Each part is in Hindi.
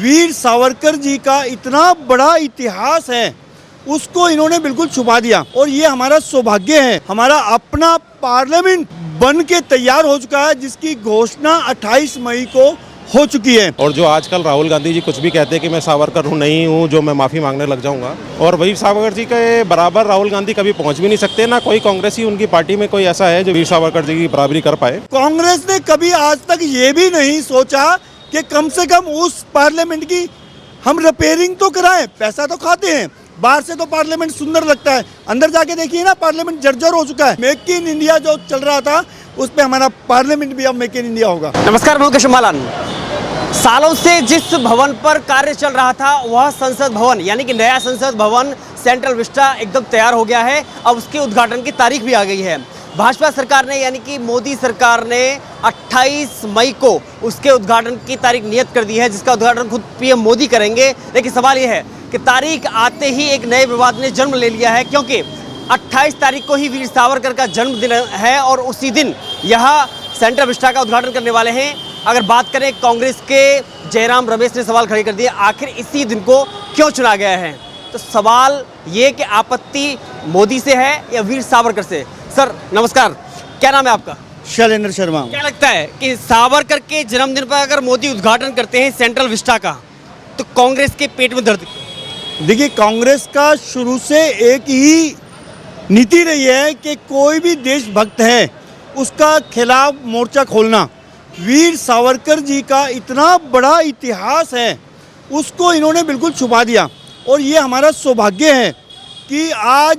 वीर सावरकर जी का इतना बड़ा इतिहास है, उसको इन्होंने बिल्कुल छुपा दिया। और ये हमारा सौभाग्य है, हमारा अपना पार्लियामेंट बन के तैयार हो चुका है, जिसकी घोषणा 28 मई को हो चुकी है। और जो आजकल राहुल गांधी जी कुछ भी कहते हैं कि मैं सावरकर हूँ, नहीं हूँ, जो मैं माफ़ी मांगने लग जाऊंगा, और वीर सावरकर जी के बराबर राहुल गांधी कभी पहुँच भी नहीं सकते। ना कोई कांग्रेसी उनकी पार्टी में कोई ऐसा है जो वीर सावरकर जी की बराबरी कर पाए। कांग्रेस ने कभी आज तक ये भी नहीं सोचा कि कम से कम उस पार्लियामेंट की हम रिपेयरिंग तो कराएं। पैसा तो खाते हैं, बाहर से तो पार्लियामेंट सुंदर लगता है, अंदर जाके देखिए ना, पार्लियामेंट जर्जर हो चुका है। मेक इन इंडिया जो चल रहा था, उस पे हमारा पार्लियामेंट भी अब मेक इन इंडिया होगा। नमस्कार, मैं मुकेश अंबालान। सालों से जिस भवन पर कार्य चल रहा था वह संसद भवन, यानी कि नया संसद भवन सेंट्रल विस्टा एकदम तैयार हो गया है। अब उसके उद्घाटन की तारीख भी आ गई है। भाजपा सरकार ने, यानी कि मोदी सरकार ने 28 मई को उसके उद्घाटन की तारीख नियत कर दी है, जिसका उद्घाटन खुद पीएम मोदी करेंगे। लेकिन सवाल यह है कि तारीख आते ही एक नए विवाद ने जन्म ले लिया है, क्योंकि 28 तारीख को ही वीर सावरकर का जन्मदिन है और उसी दिन यहाँ सेंट्रल विस्टा का उद्घाटन करने वाले हैं। अगर बात करें, कांग्रेस के जयराम रमेश ने सवाल खड़े कर दिए, आखिर इसी दिन को क्यों चुना गया है? तो सवाल ये कि आपत्ति मोदी से है या वीर सावरकर से? सर नमस्कार, क्या नाम है आपका? शैलेंद्र शर्मा। क्या लगता है कि सावरकर के जन्मदिन पर अगर मोदी उद्घाटन करते हैं सेंट्रल विस्टा का, तो कांग्रेस के पेट में दर्द? देखिए, कांग्रेस का शुरू से एक ही नीति रही है कि कोई भी देशभक्त है उसका खिलाफ मोर्चा खोलना। वीर सावरकर जी का इतना बड़ा इतिहास है, उसको इन्होंने बिल्कुल छुपा दिया। और ये हमारा सौभाग्य है कि आज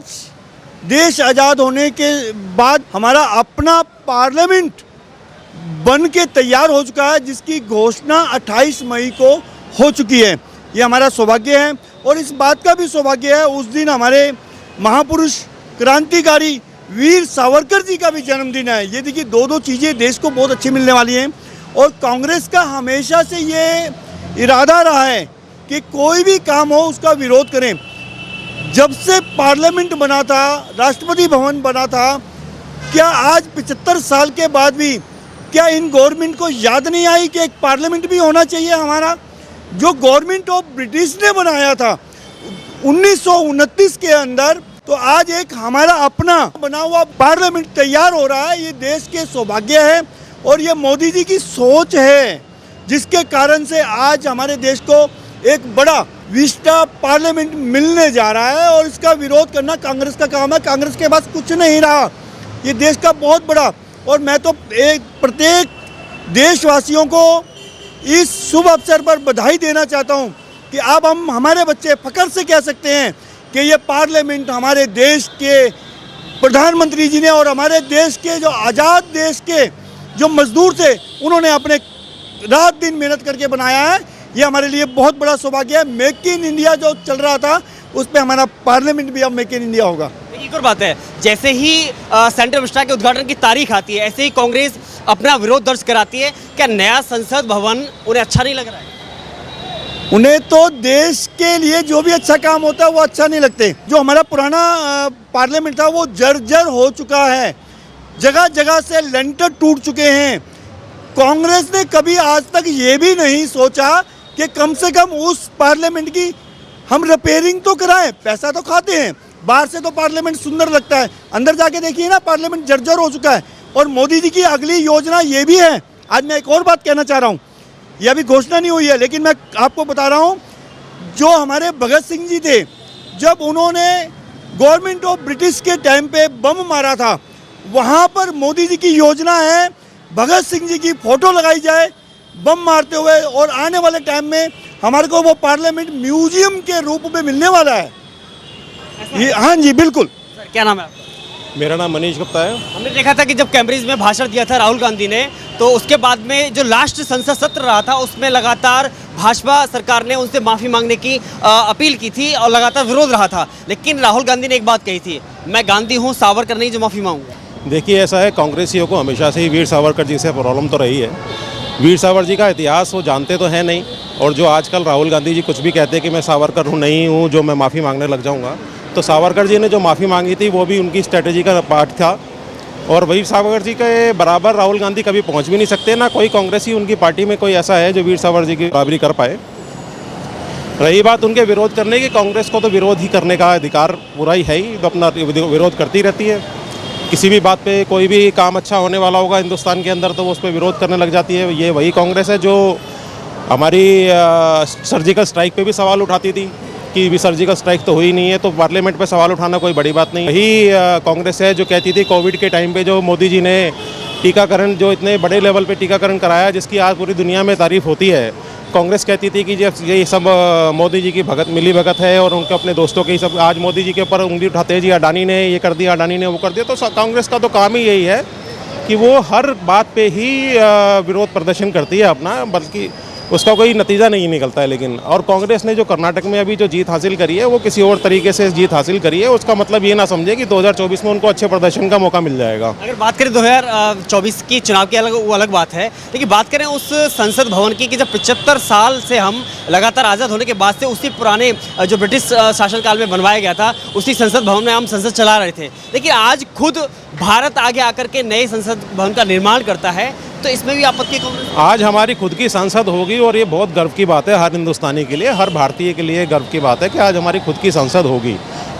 देश आज़ाद होने के बाद हमारा अपना पार्लियामेंट बन के तैयार हो चुका है, जिसकी घोषणा 28 मई को हो चुकी है। ये हमारा सौभाग्य है। और इस बात का भी सौभाग्य है, उस दिन हमारे महापुरुष क्रांतिकारी वीर सावरकर जी का भी जन्मदिन है। ये देखिए, दो चीज़ें देश को बहुत अच्छी मिलने वाली हैं। और कांग्रेस का हमेशा से ये इरादा रहा है कि कोई भी काम हो उसका विरोध करें। जब से पार्लियामेंट बना था, राष्ट्रपति भवन बना था, क्या आज 75 साल के बाद भी क्या इन गवर्नमेंट को याद नहीं आई कि एक पार्लियामेंट भी होना चाहिए हमारा? जो गवर्नमेंट ऑफ ब्रिटिश ने बनाया था 1929 के अंदर, तो आज एक हमारा अपना बना हुआ पार्लियामेंट तैयार हो रहा है। ये देश के सौभाग्य है और ये मोदी जी की सोच है, जिसके कारण से आज हमारे देश को एक बड़ा विस्टा पार्लियामेंट मिलने जा रहा है। और इसका विरोध करना कांग्रेस का काम है। कांग्रेस के पास कुछ नहीं रहा, ये देश का बहुत बड़ा। और मैं तो एक प्रत्येक देशवासियों को इस शुभ अवसर पर बधाई देना चाहता हूँ कि अब हम हमारे बच्चे फख्र से कह सकते हैं कि ये पार्लियामेंट हमारे देश के प्रधानमंत्री जी ने और हमारे देश के जो आज़ाद देश के जो मजदूर थे, उन्होंने अपने रात दिन मेहनत करके बनाया है। ये हमारे लिए बहुत बड़ा सौभाग्य है। मेक इन इंडिया जो चल रहा था, उस पर हमारा पार्लियामेंट भी अब मेक इन इंडिया होगा। एक और बात है, जैसे ही सेंट्रल विस्टा के उद्घाटन की तारीख आती है, ऐसे ही कांग्रेस अपना विरोध दर्ज कराती है। क्या नया संसद भवन उन्हें अच्छा नहीं लग रहा है? उन्हें तो देश के लिए जो भी अच्छा काम होता है वो अच्छा नहीं लगते। जो हमारा पुराना पार्लियामेंट था वो जर्जर हो चुका है, जगह जगह से लेंटर टूट चुके हैं। कांग्रेस ने कभी आज तक ये भी नहीं सोचा कि कम से कम उस पार्लियामेंट की हम रिपेयरिंग तो कराएं। पैसा तो खाते हैं, बाहर से तो पार्लियामेंट सुंदर लगता है, अंदर जाके देखिए ना, पार्लियामेंट जर्जर हो चुका है। और मोदी जी की अगली योजना ये भी है। आज मैं एक और बात कहना चाह रहा हूँ, यह अभी घोषणा नहीं हुई है, लेकिन मैं आपको बता रहा हूँ, जो हमारे भगत सिंह जी थे, जब उन्होंने गवर्नमेंट ऑफ ब्रिटिश के टाइम पे बम मारा था, वहाँ पर मोदी जी की योजना है भगत सिंह जी की फ़ोटो लगाई जाए बम मारते हुए। और आने वाले टाइम में हमारे को वो पार्लियामेंट म्यूजियम के रूप में मिलने वाला है। ये हाँ जी, बिल्कुल। सर क्या नाम है आपका? मेरा नाम मनीष गुप्ता है। हमने देखा था कि जब कैम्ब्रिज में भाषण दिया था राहुल गांधी ने, तो उसके बाद में जो लास्ट संसद सत्र रहा था, उसमें लगातार भाजपा सरकार ने उनसे माफ़ी मांगने की अपील की थी और लगातार विरोध रहा था। लेकिन राहुल गांधी ने एक बात कही थी, मैं गांधी हूँ, सावरकर नहीं जो माफ़ी मांगूंगा। देखिए, ऐसा है, कांग्रेसियों को हमेशा से ही वीर सावरकर जी से प्रॉब्लम तो रही है। वीर सावरकर जी का इतिहास वो जानते तो हैं नहीं। और जो आजकल राहुल गांधी जी कुछ भी कहते हैं कि मैं सावरकर हूँ, नहीं हूँ, जो मैं माफ़ी मांगने लग जाऊँगा, तो सावरकर जी ने जो माफ़ी मांगी थी वो भी उनकी स्ट्रेटजी का पार्ट था। और वीर सावरकर जी के बराबर राहुल गांधी कभी पहुंच भी नहीं सकते। ना कोई कांग्रेसी उनकी पार्टी में कोई ऐसा है जो वीर सावरकर जी की बराबरी कर पाए। रही बात उनके विरोध करने की, कांग्रेस को तो विरोध ही करने का अधिकार पूरा ही है ही, तो अपना विरोध करती रहती है। किसी भी बात पे कोई भी काम अच्छा होने वाला होगा हिंदुस्तान के अंदर तो वो उस पर विरोध करने लग जाती है। ये वही कांग्रेस है जो हमारी सर्जिकल स्ट्राइक पे भी सवाल उठाती थी कि भी सर्जिकल स्ट्राइक तो हुई नहीं है, तो पार्लियामेंट पे सवाल उठाना कोई बड़ी बात नहीं। यही कांग्रेस है जो कहती थी कोविड के टाइम पे जो मोदी जी ने टीकाकरण, जो इतने बड़े लेवल पे टीकाकरण कराया जिसकी आज पूरी दुनिया में तारीफ होती है, कांग्रेस कहती थी कि ये सब मोदी जी की मिली भगत है और उनके अपने दोस्तों के ही सब। आज मोदी जी के ऊपर उंगली उठाते हैं जी अडानी ने ये कर दिया, अडानी ने वो कर दिया। तो कांग्रेस का तो काम ही यही है कि वो हर बात पे ही विरोध प्रदर्शन करती है अपना, बल्कि उसका कोई नतीजा नहीं निकलता है। लेकिन और कांग्रेस ने जो कर्नाटक में अभी जो जीत हासिल करी है वो किसी और तरीके से जीत हासिल करी है, उसका मतलब ये ना समझे कि 2024 में उनको अच्छे प्रदर्शन का मौका मिल जाएगा। अगर बात करें 2024 की चुनाव की वो अलग बात है, लेकिन बात करें उस संसद भवन की कि जब 75 साल से हम लगातार आज़ाद होने के बाद से उसी पुराने जो ब्रिटिश शासनकाल में बनवाया गया था उसी संसद भवन में हम संसद चला रहे थे, लेकिन आज खुद भारत आगे आकर के नए संसद भवन का निर्माण करता है, तो इसमें भी आपत्ति कौन? आज हमारी खुद की संसद होगी और ये बहुत गर्व की बात है हर हिंदुस्तानी के लिए, हर भारतीय के लिए गर्व की बात है कि आज हमारी खुद की संसद होगी।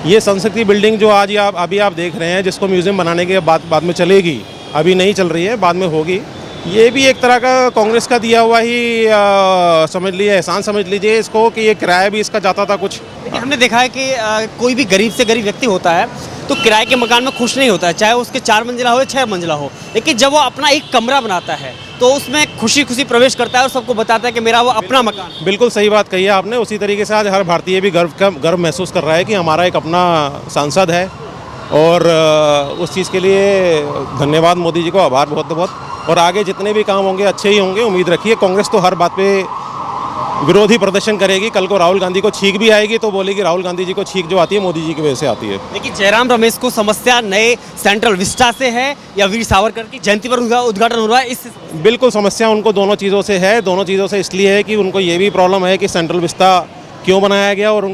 ये संसद की बिल्डिंग जो आज अभी आप देख रहे हैं, जिसको म्यूजियम बनाने के बाद में चलेगी, अभी नहीं चल रही है, बाद में होगी, ये भी एक तरह का कांग्रेस का दिया हुआ ही समझ लीजिए, एहसान समझ लीजिए इसको, कि ये किराया भी इसका जाता था कुछ। लेकिन हमने देखा है कि कोई भी गरीब से गरीब व्यक्ति होता है तो किराए के मकान में खुश नहीं होता है, चाहे उसके 4 मंजिला हो या 6 मंजिला हो, लेकिन जब वो अपना एक कमरा बनाता है तो उसमें खुशी खुशी प्रवेश करता है और सबको बताता है कि मेरा वो अपना मकान। बिल्कुल सही बात कही है आपने। उसी तरीके से आज हर भारतीय भी गर्व महसूस कर रहा है कि हमारा एक अपना सांसद है, और उस चीज़ के लिए धन्यवाद मोदी जी को, आभार बहुत बहुत। और आगे जितने भी काम होंगे अच्छे ही होंगे, उम्मीद रखिए। कांग्रेस तो हर बात पे विरोधी प्रदर्शन करेगी। कल को राहुल गांधी को छींक भी आएगी तो बोलेगी राहुल गांधी जी को छींक जो आती है मोदी जी की वजह से आती है। लेकिन जयराम रमेश को समस्या नए सेंट्रल विस्टा से है या वीर सावरकर की जयंती पर उद्घाटन हो रहा है? इस बिल्कुल समस्या उनको दोनों चीज़ों से है। दोनों चीज़ों से इसलिए है कि उनको ये भी प्रॉब्लम है कि सेंट्रल विस्टा क्यों बनाया गया, और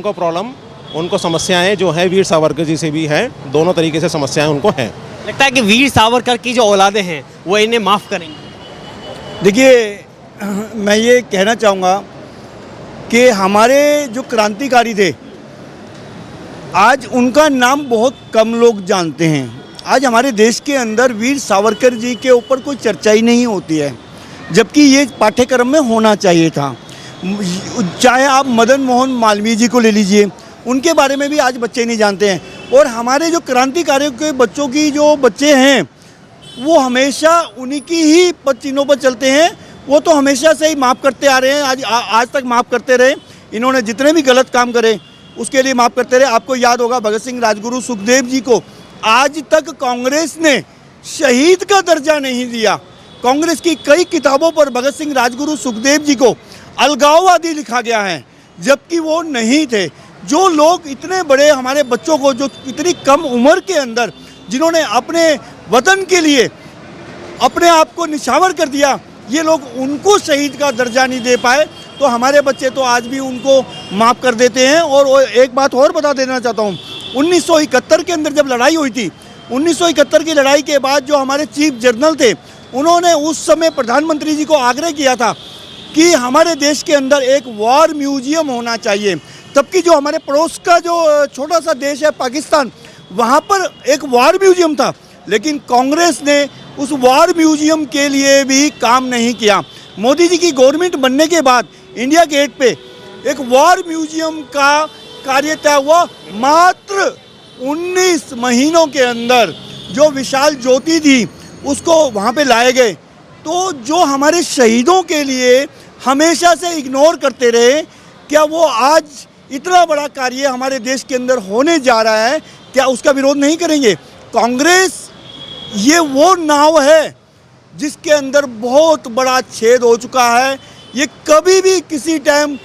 उनको समस्याएं जो है वीर सावरकर जी से भी हैं। दोनों तरीके से समस्याएं उनको हैं। लगता है कि वीर सावरकर की जो औलादें हैं वो इन्हें माफ़ करेंगे। देखिए, मैं ये कहना चाहूँगा कि हमारे जो क्रांतिकारी थे, आज उनका नाम बहुत कम लोग जानते हैं। आज हमारे देश के अंदर वीर सावरकर जी के ऊपर कोई चर्चा ही नहीं होती है, जबकि ये पाठ्यक्रम में होना चाहिए था। चाहे आप मदन मोहन मालवीय जी को ले लीजिए, उनके बारे में भी आज बच्चे नहीं जानते हैं। और हमारे जो क्रांतिकारियों के बच्चों की जो बच्चे हैं वो हमेशा उन्हीं की ही चिन्हों पर चलते हैं। वो तो हमेशा से ही माफ़ करते आ रहे हैं, आज तक माफ़ करते रहे। इन्होंने जितने भी गलत काम करे उसके लिए माफ़ करते रहे। आपको याद होगा भगत सिंह, राजगुरु, सुखदेव जी को आज तक कांग्रेस ने शहीद का दर्जा नहीं दिया। कांग्रेस की कई किताबों पर भगत सिंह, राजगुरु, सुखदेव जी को अलगाववादी लिखा गया है, जबकि वो नहीं थे। जो लोग इतने बड़े हमारे बच्चों को, जो इतनी कम उम्र के अंदर जिन्होंने अपने वतन के लिए अपने आप को निछावर कर दिया, ये लोग उनको शहीद का दर्जा नहीं दे पाए, तो हमारे बच्चे तो आज भी उनको माफ़ कर देते हैं। और एक बात और बता देना चाहता हूँ, 1971 के अंदर जब लड़ाई हुई थी, 1971 की लड़ाई के बाद जो हमारे चीफ जनरल थे, उन्होंने उस समय प्रधानमंत्री जी को आग्रह किया था कि हमारे देश के अंदर एक वॉर म्यूजियम होना चाहिए। तबकि जो हमारे पड़ोस का जो छोटा सा देश है पाकिस्तान, वहाँ पर एक वॉर म्यूजियम था, लेकिन कांग्रेस ने उस वॉर म्यूजियम के लिए भी काम नहीं किया। मोदी जी की गवर्नमेंट बनने के बाद इंडिया गेट पे एक वॉर म्यूजियम का कार्य तय हुआ। मात्र 19 महीनों के अंदर जो विशाल ज्योति थी उसको वहाँ पे लाए गए। तो जो हमारे शहीदों के लिए हमेशा से इग्नोर करते रहे, क्या वो आज इतना बड़ा कार्य हमारे देश के अंदर होने जा रहा है, क्या उसका विरोध नहीं करेंगे? कांग्रेस ये वो नाव है जिसके अंदर बहुत बड़ा छेद हो चुका है। ये कभी भी किसी टाइम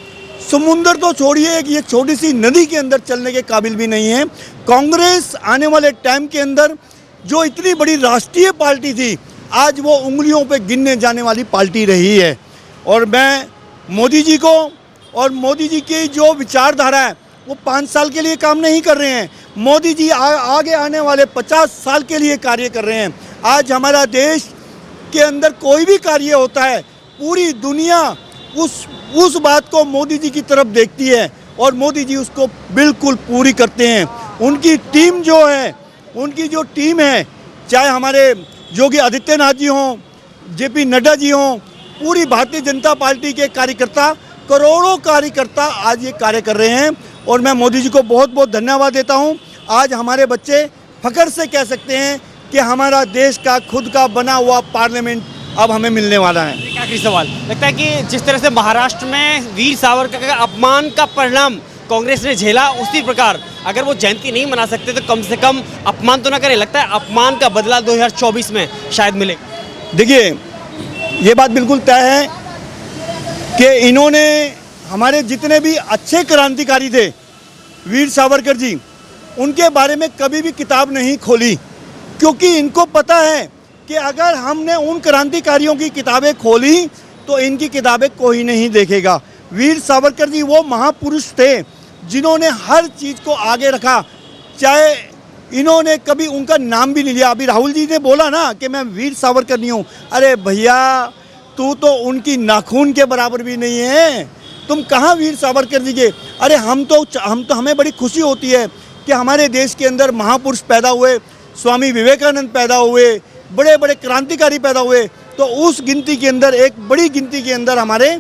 समुंदर तो छोड़िए, ये छोटी सी नदी के अंदर चलने के काबिल भी नहीं है। कांग्रेस आने वाले टाइम के अंदर जो इतनी बड़ी राष्ट्रीय पार्टी थी, आज वो उंगलियों पे गिनने जाने वाली पार्टी रही है। और मैं मोदी जी को और मोदी जी की जो विचारधारा है वो 5 साल के लिए काम नहीं कर रहे हैं। मोदी जी आगे आने वाले 50 साल के लिए कार्य कर रहे हैं। आज हमारा देश के अंदर कोई भी कार्य होता है, पूरी दुनिया उस बात को मोदी जी की तरफ देखती है और मोदी जी उसको बिल्कुल पूरी करते हैं। उनकी टीम जो है, उनकी जो टीम है, चाहे हमारे योगी आदित्यनाथ जी हों, जेपी नड्डा जी हों, पूरी भारतीय जनता पार्टी के कार्यकर्ता, करोड़ों कार्यकर्ता आज ये कार्य कर रहे हैं और मैं मोदी जी को बहुत बहुत धन्यवाद देता हूँ। आज हमारे बच्चे फख्र से कह सकते हैं कि हमारा देश का खुद का बना हुआ पार्लियामेंट अब हमें मिलने वाला है। एक आखिरी सवाल, लगता है कि जिस तरह से महाराष्ट्र में वीर सावरकर का अपमान का परिणाम कांग्रेस ने झेला, उसी प्रकार अगर वो जयंती नहीं मना सकते तो कम से कम अपमान तो ना करें। लगता है अपमान का बदला 2024 में शायद मिले। देखिए, ये बात बिल्कुल तय है कि इन्होंने हमारे जितने भी अच्छे क्रांतिकारी थे, वीर सावरकर जी, उनके बारे में कभी भी किताब नहीं खोली, क्योंकि इनको पता है कि अगर हमने उन क्रांतिकारियों की किताबें खोली तो इनकी किताबें कोई नहीं देखेगा। वीर सावरकर जी वो महापुरुष थे जिन्होंने हर चीज़ को आगे रखा, चाहे इन्होंने कभी उनका नाम भी नहीं लिया। अभी राहुल जी ने बोला ना कि मैं वीर सावरकर नहीं हूँ, अरे भैया तू तो उनकी नाखून के बराबर भी नहीं है, तुम कहाँ वीर सावरकर जी के। अरे हमें बड़ी खुशी होती है कि हमारे देश के अंदर महापुरुष पैदा हुए, स्वामी विवेकानंद पैदा हुए, बड़े बड़े क्रांतिकारी पैदा हुए, तो उस गिनती के अंदर, एक बड़ी गिनती के अंदर हमारे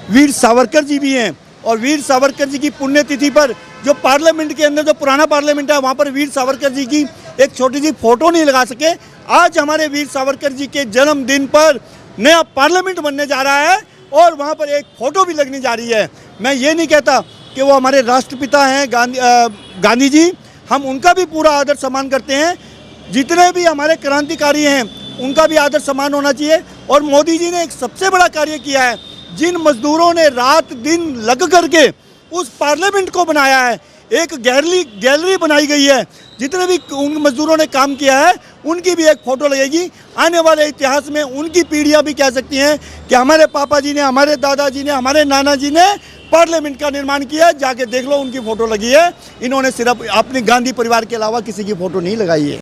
वीर सावरकर जी भी हैं। और वीर सावरकर जी की पुण्यतिथि पर जो पार्लियामेंट के अंदर, जो पुराना पार्लियामेंट है, वहाँ पर वीर सावरकर जी की एक छोटी सी फोटो नहीं लगा सके। आज हमारे वीर सावरकर जी के जन्मदिन पर नया पार्लियामेंट बनने जा रहा है और वहाँ पर एक फ़ोटो भी लगने जा रही है। मैं ये नहीं कहता कि वो हमारे राष्ट्रपिता हैं गांधी जी, हम उनका भी पूरा आदर सम्मान करते हैं। जितने भी हमारे क्रांतिकारी हैं उनका भी आदर सम्मान होना चाहिए। और मोदी जी ने एक सबसे बड़ा कार्य किया है, जिन मजदूरों ने रात दिन लग करके उस पार्लियामेंट को बनाया है, एक गैलरी बनाई गई है, जितने भी उन मजदूरों ने काम किया है उनकी भी एक फ़ोटो लगेगी। आने वाले इतिहास में उनकी पीढ़ियां भी कह सकती हैं कि हमारे पापा जी ने, हमारे दादाजी ने, हमारे नाना जी ने पार्लियामेंट का निर्माण किया है, जाके देख लो उनकी फ़ोटो लगी है। इन्होंने सिर्फ अपने गांधी परिवार के अलावा किसी की फ़ोटो नहीं लगाई है।